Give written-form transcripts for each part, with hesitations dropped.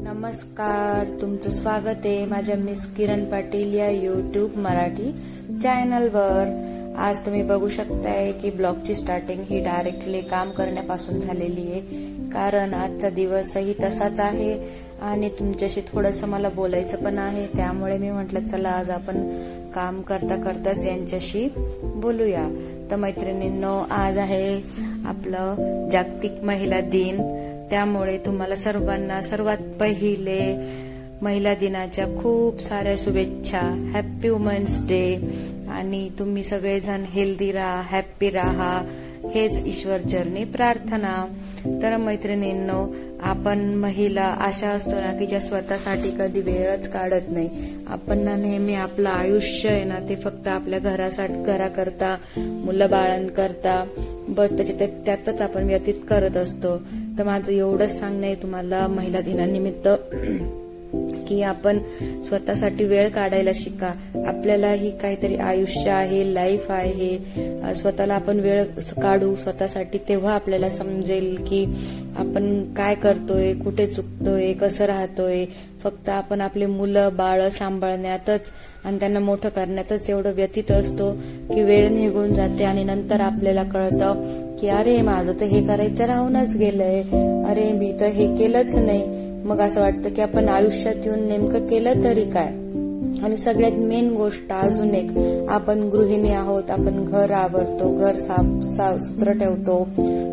नमस्कार, तुमचं स्वागत आहे माझ्या मिस किरण पाटील या यूट्यूब मराठी चॅनलवर। आज तुम्ही बघू शकताय की ब्लॉगची स्टार्टिंग ही डायरेक्टली काम करण्यापासून झालेली आहे, कारण आजचा दिवसही तसाच आहे आणि तुमच्याशी थोडंसं मला बोलायचं पण आहे। त्यामुळे मी म्हटलं चला आज आपण काम करता करताच यांच्याशी बोलूया। तर मैत्रिणींनो, आज आहे आपलं जागतिक महिला दिन, त्यामुळे तुम्हाला सर्वांना सर्वात पहिले महिला दिनाच्या खूप साऱ्या शुभेच्छा। Happy women's day. आणि तुम्ही सगळेजण हेल्दी राहा, हॅपी राहा, हेच ईश्वर चरणी प्रार्थना। तर मैत्रिणींनो, आपण महिला अशा असतो ना की ज्या स्वतःसाठी कधी वेळच काढत नाही। आपण ना नेहमी आपलं आयुष्य आहे ना ते फक्त आपल्या घराकरता, मुलं बाळांकरता बस त्यातच आपण व्यतीत करत असतो। तर माझं एवढंच सांगणं आहे तुम्हाला महिला दिनानिमित्त की आपण स्वतःसाठी वेळ काढायला शिका। आपल्यालाही काहीतरी आयुष्य आहे, लाईफ आहे, स्वतःला आपण वेळ काढू स्वतःसाठी, तेव्हा आपल्याला समजेल की आपण काय करतोय, कुठे चुकतोय, कसं राहतोय। फक्त आपण आपले मुलं बाळ सांभाळण्यातच आणि त्यांना मोठं करण्यातच एवढं व्यतीत असतो की वेळ निघून जाते आणि नंतर आपल्याला कळतं की अरे माझं तर हे करायचं राहूनच गेलंय, अरे मी तर हे केलंच नाही। मग असं वाटतं की आपण आयुष्यात येऊन नेमकं केलं तरी काय। आणि सगळ्यात मेन गोष्ट अजून एक, आपण गृहिणी आहोत, आपण घर आवरतो, घर साफ सुत्र ठेवतो,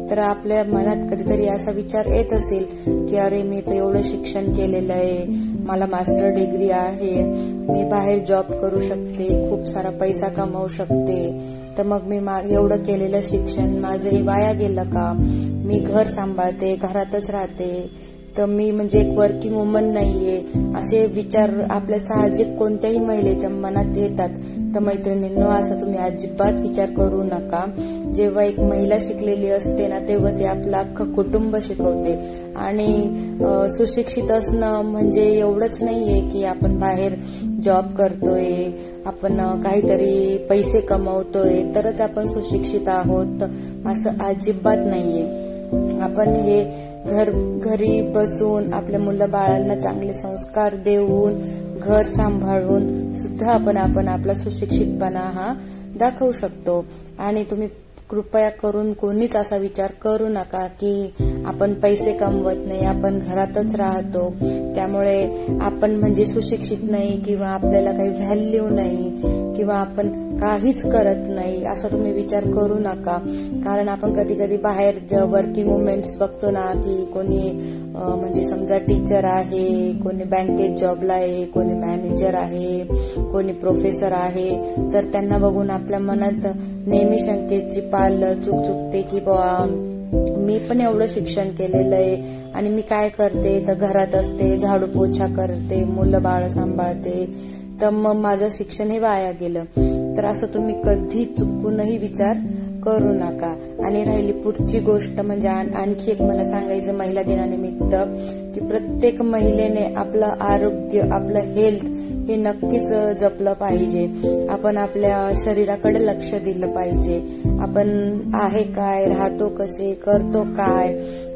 तर आपल्या मनात कधीतरी असा विचार येत असेल की अरे मी तर एवढं शिक्षण केलेलं आहे, मला मास्टर डिग्री आहे, मी बाहेर जॉब करू शकते, खूप सारा पैसा कमवू शकते, तर मग मी एवढं केलेलं शिक्षण माझं हे वाया गेलं का? मी घर सांभाळते, घरातच राहते, तर मी म्हणजे एक वर्किंग वुमन नाहीये, असे विचार आपल्या साहजिक कोणत्याही महिलेच्या मनात येतात। तर मैत्रिणींनो, असं तुम्ही अजिबात विचार करू नका। जेव्हा एक महिला शिकलेली असते ना तेव्हा ती आपलं अख्खं कुटुंब शिकवते। आणि सुशिक्षित असणं म्हणजे एवढंच नाहीये की आपण बाहेर जॉब करतोय, आपण काहीतरी पैसे कमवतोय तरच आपण सुशिक्षित आहोत, असं अजिबात नाहीये। आपण हे घरी बसून आपल्या मुलं बाळांना चांगले संस्कार देऊन, घर सांभाळून सुद्धा आपण आपला सुशिक्षितपणा हा दाखवू शकतो। आणि तुम्ही कृपया करून कोणीच असा विचार करू नका की आपण पैसे कमवत नाही, आपण घरातच राहतो त्यामुळे आपण म्हणजे सुशिक्षित नाही किंवा आपल्याला काही व्हॅल्यू नाही किंवा आपण काहीच करत नाही, असा तुम्ही विचार करू नका। कारण आपण कधी कधी बाहेर वर्किंग वुमेन्स बघतो ना की कोणी म्हणजे समजा टीचर आहे, कोणी बँकेत जॉबला आहे, कोणी मॅनेजर आहे, कोणी प्रोफेसर आहे, तर त्यांना बघून आपल्या मनात नेहमी शंकेची पाल चुकते की बुवा मी पण एवढं शिक्षण केलेलं आहे आणि मी काय करते, तर घरात असते, झाडू पोछा करते, मुलं बाळ सांभाळते, तर मग माझं शिक्षण हे वाया गेलं। तर असं तुम्ही कधी चुकूनही विचार करू नका। आणि राहिली पुढची गोष्ट म्हणजे आणखी एक मला सांगायचं महिला दिनानिमित्त की प्रत्येक महिलेने आपलं आरोग्य, आपलं हेल्थ हे नक्कीच जपलं पाहिजे। आपण आपल्या शरीराकडे लक्ष दिलं पाहिजे। आपण आहे काय, राहतो कसे, करतो काय,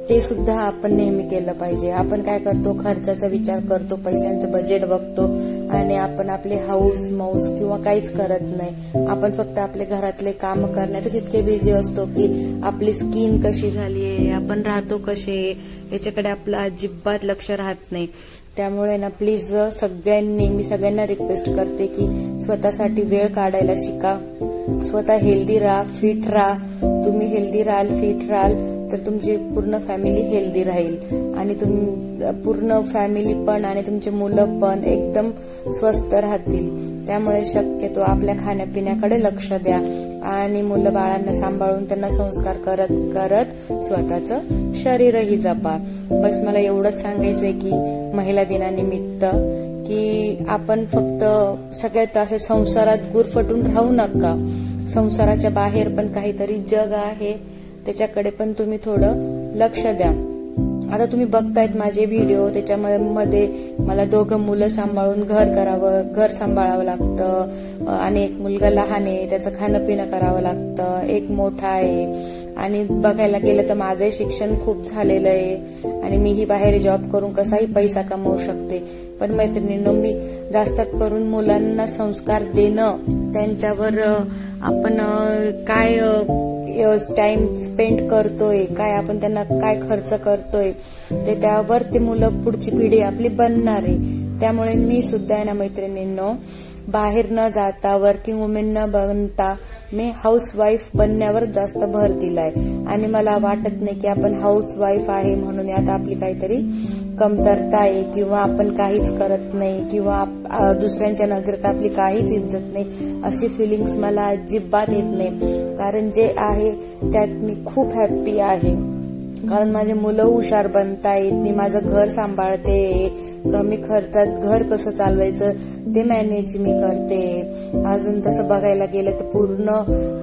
ते सुद्धा आपण नेहमी केलं पाहिजे। आपण काय करतो, खर्चाचा विचार करतो, पैशांचं बजेट बघतो आणि आपण आपले हाऊस मौज किंवा काहीच करत नाही। आपण फक्त आपले घरातले काम करण्यातच इतके बिझी असतो की आपली स्किन कशी झालीये, आपण राहतो कसे, याच्याकडे आपलं अजिबात लक्ष राहत नाही। त्यामुळे ना प्लीज मी सगळ्यांना रिक्वेस्ट करते की स्वतःसाठी वेळ काढायला शिका। स्वतः हेल्दी राहा, फिट राहा। तुम्ही हेल्दी राहाल, फिट राहाल तर तुमची पूर्ण फॅमिली हेल्दी राहील आणि पूर्ण फॅमिली पण आणि तुमचे मुलं पण एकदम स्वस्थ राहतील। त्यामुळे शक्यतो आपल्या खाण्यापिण्याकडे लक्ष द्या आणि मुलं बाळांना सांभाळून त्यांना संस्कार करत करत स्वतःचं शरीरही जपा। बस मला एवढंच सांगायचंय की महिला दिनानिमित्त की आपण फक्त सगळ्यात असे संसारात गुरफटून राहू नका। संसाराच्या बाहेर पण काहीतरी जग आहे, त्याच्याकडे पण तुम्ही थोडं लक्ष द्या। आता तुम्ही बघतायत माझे व्हिडिओ, त्याच्यामध्ये मला 2 मुलं सांभाळून घर सांभाळावं लागतं आणि एक मुलगा लहान आहे, त्याचं खाणं पिणं करावं लागतं, एक मोठा आहे आणि बघायला गेलं तर माझंही शिक्षण खूप झालेलं आहे आणि मीही बाहेर जॉब करून कसाही पैसा कमवू शकते. पण मैत्रिणींनो, मी जास्त करून मुलांना संस्कार देणं, त्यांच्यावर आपण काय टाइम स्पेंड करतोय, काय आपण त्यांना काय खर्च करतोय, ते त्यावर ते मुलं पुढची पिढी आपली बनणार आहे. त्यामुळे मी सुद्धा आहे ना मैत्रिणींनो, बाहेर न जाता, वर्किंग वुमेन न बनता मी हाऊसवाईफ बनण्यावर जास्त भर दिलाय. आणि मला वाटत नाही की आपण हाऊसवाईफ आहे म्हणून आता आपली काहीतरी कमतरता आहे किंवा आपण काहीच करत नाही किंवा दुसऱ्यांच्या नजरेत आपली काहीच इज्जत नाही, अशी फिलिंग्स मला अजिबात येत नाही. कारण जे आहे त्यात मी खूप हॅप्पी आहे. कारण माझे मुलं हुशार बनतायत, मी माझं घर सांभाळते, कमी खर्चात घर कसं चालवायचं ते मॅनेज मी करते. अजून तसं बघायला गेलं तर पूर्ण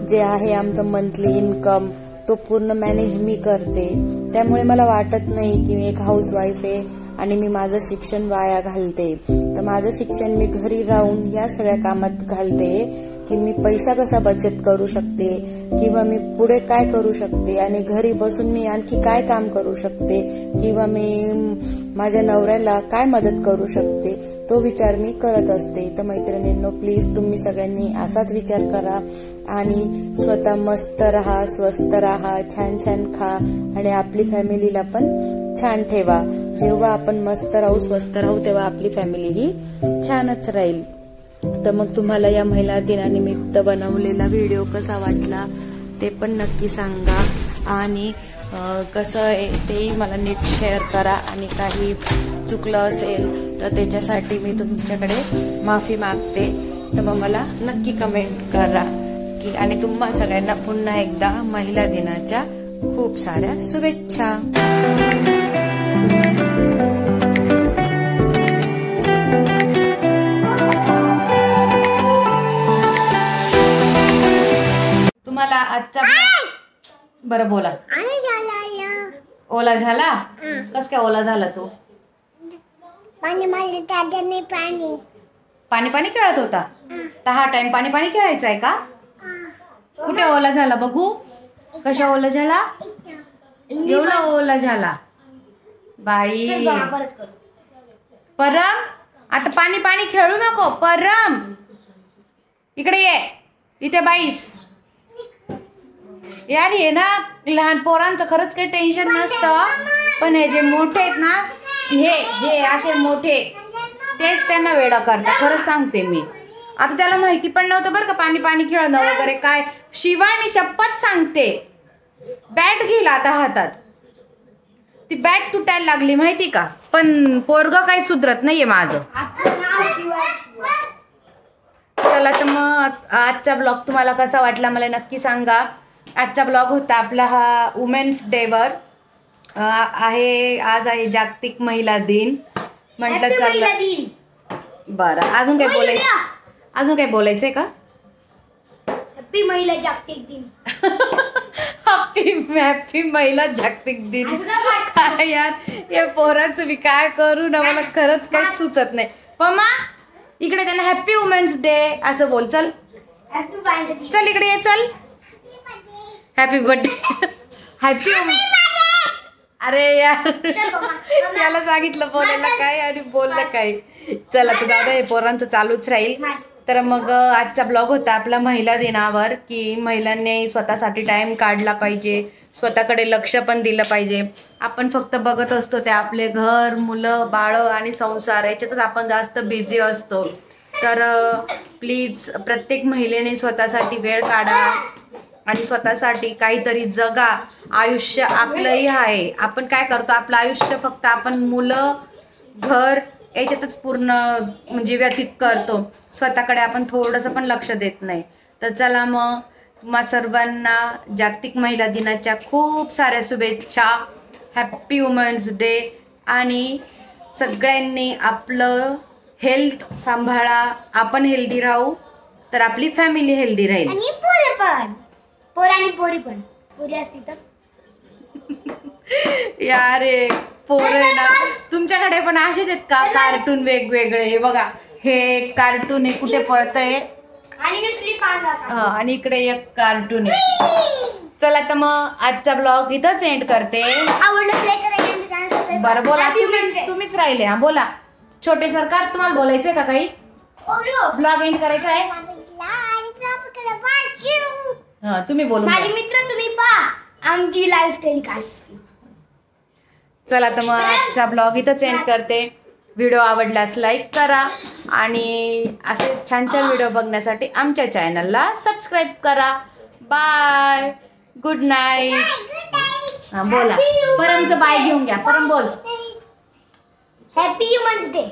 जे आहे आमचं मंथली इन्कम तो पूर्ण मॅनेज मी करते. त्यामुळे मला वाटत नाही की मी एक हाऊसवाईफ आहे आणि मी माझं शिक्षण वाया घालते. तर माझं शिक्षण मी घरी राहून या सगळ्या कामात घालते की मी पैसा कसा बचत करू शकते किंवा मी पुढे काय करू शकते आणि घरी बसून मी आणखी काय काम करू शकते किंवा मी माझ्या नवऱ्याला काय मदत करू शकते, तो विचार मी करत असते. तर मैत्रिणींनो, प्लीज तुम्ही सगळ्यांनी असाच विचार करा आणि स्वतः मस्त राहा, स्वस्त राहा, छान छान खा आणि आपली फॅमिलीला पण छान ठेवा. जेव्हा आपण मस्त राहू, स्वस्त राहू, तेव्हा आपली फॅमिली ही छानच राहील. तर मग तुम्हाला या महिला दिनानिमित्त बनवलेला व्हिडिओ कसा वाटला ते पण नक्की सांगा आणि कसं आहे तेही मला नीट शेअर करा. आणि काही चुकलं असेल तर त्याच्यासाठी मी तुमच्याकडे माफी मागते. तर मग मला नक्की कमेंट करा की आणि तुम्हा सगळ्यांना पुन्हा एकदा महिला दिनाच्या खूप साऱ्या शुभेच्छा. तुम्हाला आजचा बरं बोला. ओला झाला? कस काय ओला झाला तू? पाणी पाणी पाणी खेळत होता तर हा टाइम पाणी पाणी खेळायचा आहे का? कुठे ओला झाला बघू? कशा ओला झाला? एवढा ओला झाला बाई. परम, आता पाणी पाणी खेळू नको. परम इकडे ये, इथे बाईस. यार हे ना लहान पोरांचं खरंच काही टेन्शन नसतं, पण हे जे मोठे आहेत ना, हे असे मोठे तेच त्यांना वेडा करतात. खरंच सांगते मी. आता त्याला माहिती पण नव्हतं बरं का पाणी पाणी खेळणं वगैरे काय. शिवाय मी शपथ सांगते, बॅट घेईल आता हातात, ती बॅट तुटायला लागली माहिती का. पण पोरग काही सुधरत नाहीये माझं. चला तर मग आजचा ब्लॉग तुम्हाला कसा वाटला मला नक्की सांगा. आजचा ब्लॉग होता आपला हा वुमेन्स डेवर आहे. आज आहे जागतिक महिला दिन. म्हटलं चाललं बरं. अजून काय बोलायचं? अजून काय बोलायचंय का? हॅपी महिला जागतिक दिन. हॅपी महिला जागतिक दिन. काय यार या पोरांचं मी काय करू ना, मला खरंच काही सुचत नाही. पमा इकडे त्यांना हॅपी वुमेन्स डे असं बोल. चल चल इकडे ये, चल. Happy birthday. हॅपी. अरे यार याला सांगितलं बोलायला काय आणि बोललं काय. चला तर जाऊ दे, पोरांचं चालूच राहील. तर मग आजचा ब्लॉग होता आपला महिला दिनावर की महिलांनी स्वतःसाठी टाइम काढला पाहिजे, स्वतःकडे लक्ष पण दिलं पाहिजे. आपण फक्त बघत असतो ते आपले घर, मुलं, बाळं आणि संसार याच्यातच आपण जास्त बिझी असतो. तर प्लीज प्रत्येक महिलेने स्वतःसाठी वेळ काढा आणि स्वतःसाठी काहीतरी जगा. आयुष्य आपलंही आहे. आपण काय करतो, आपलं आयुष्य फक्त आपण मुलं, घर याच्यातच पूर्ण म्हणजे व्यतीत करतो. स्वतःकडे आपण थोडंसं पण लक्ष देत नाही. तर चला मग तुम्हा सर्वांना जागतिक महिला दिनाच्या खूप साऱ्या शुभेच्छा. Happy women's day. आणि सगळ्यांनी आपलं हेल्थ सांभाळा. आपण हेल्दी राहू तर आपली फॅमिली हेल्दी राहील. आणि पोरं पण, पोर आणि पोरी पण, पोरी असती तर यार पोरं ना तुमच्याकडे पण असेच आहेत का कार्टून वेगवेगळे? हे बघा, हे कार्टून आहे कुठे पळतंय आणि दुसरी आणि इकडे एक कार्टून आहे. चला तर मग आजचा ब्लॉग इथंच एंड करते. बरं बोला, तुम्हीच राहिले. हा बोला छोटे सरकार, तुम्हाला बोलायचंय का काही? ब्लॉग एंड करायचा आहे. हा तुम्ही बोलू. माझे मित्र तुम्ही पहा आमची लाईव्ह टेलिकास्ट. चला तर मग आजचा ब्लॉग इथंच एंड करते. व्हिडिओ आवडल्यास लाईक करा आणि असेच छान छान व्हिडिओ बघण्यासाठी आमच्या चॅनलला सबस्क्राईब करा. Bye, good night. हा बोला, परमचं बाय घेऊन घ्या. परम बोल. Happy women's day.